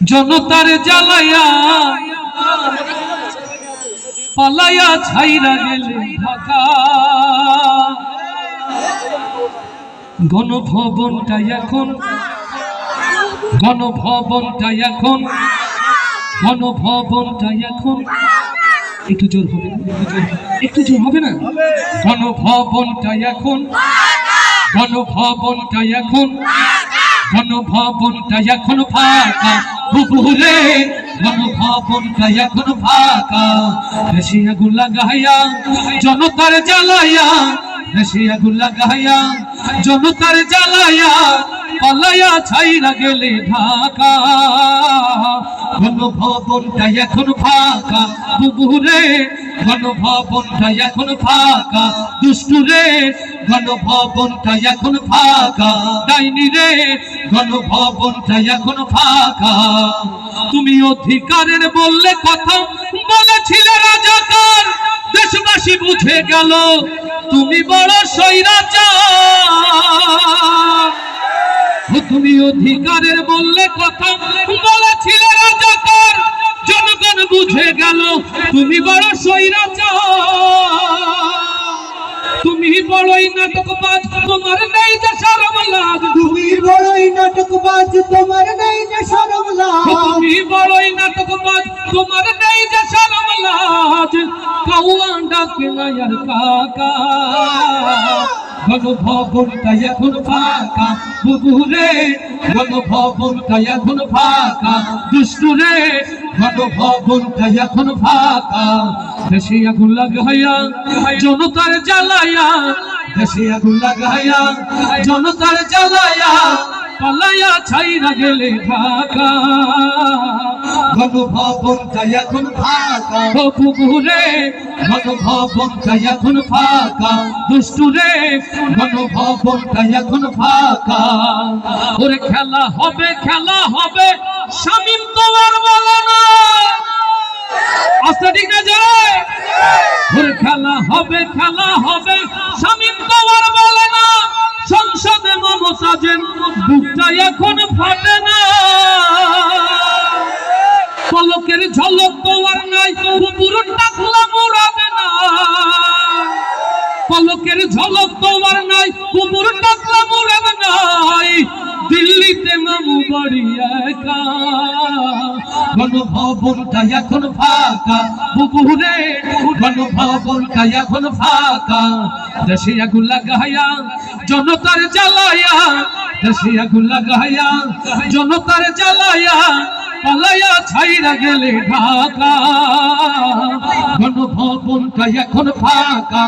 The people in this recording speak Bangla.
জনতার জ্বালায়া পালায়া ছাইরা গেলে ঢাকা। গণভবনটা এখন একটু জোর হবে, একটু জোর হবে না? গণভবনটা এখন ফাঁকা বুবুরে, গণভবনটা এখন ফাঁকা। দেশে আগুন লাগাইয়া জনতার জ্বালাইয়া, দেশে আগুন লাগাইয়া জনতার জ্বালাইয়া পালাইয়া ছাইরা গেলে ঢাকা। গণভবনটা এখন ফাঁকা বুবুরে, গণভবনটা এখন ফাঁকা। দুষ্টুরে, গণভবনটা এখন ফাঁকা। ডাইনি রে, গণভবনটা এখন ফাঁকা। তুমি অধিকারের বললে কথা বলেছিলে রাজাকার, দেশবাসী বুঝে গেল তুমি বড় স্বৈরাচার। তুমি অধিকারের বললে কথা বলেছিলে রাজাকার, জনগণ বুঝে গেল তুমি বড় স্বৈরাচার। তুমি বড়ই নাটকবাজ, তোমার নেই যে শরম লাজ। তুমি বড়ই নাটকবাজ, তোমার নেই যে শরম লাজ। তুমি বড়ই নাটকবাজ, তোমার নেই যে শরম লাজ। কাউয়া ডাকে না আর কাকা। গণভবনটা এখন ফাঁকা বুবুরে, গণভবনটা এখন ফাঁকা। দুষ্টুরে, গণভবনটা এখন ফাঁকা। দেশে আগুন লাগাইয়া জনতার জ্বালাইয়া, দেশে আগুন লাগাইয়া জনতার জ্বালাইয়া পালাইয়া ছাইরা গেলে ঢাকা। গণভবনটা এখন ফাঁকা বুবুরে, গণভবনটা এখন ফাঁকা। দুষ্টুরে, গণভবনটা এখন ফাঁকা। ওরে খেলা হবে শামীম তোমার বলে না। আস্তে ঠিক না যায়। ওরে খেলা হবে শামীম তোমার বলে না। সংসদে মমতাজের বুকটা এখন ফাটে না। পলকের ঝলক তোমার নাই, পুরো টাকলা মুড়াবে না। পলকের ঝলক তোমার নাই, পুরো টাকলা মুড়াবে নাই। দিল্লিতে মামু বাড়ি একা। গণভবনটা এখন ফাঁকা বুবুরে, গণভবনটা এখন ফাঁকা। দেশে আগুন লাগাইয়া জনতার জ্বালাইয়া, দেশে আগুন লাগাইয়া জনতার জ্বালাইয়া পালাইয়া ছাইরা গেলে ঢাকা। গণভবনটা এখন ফাঁকা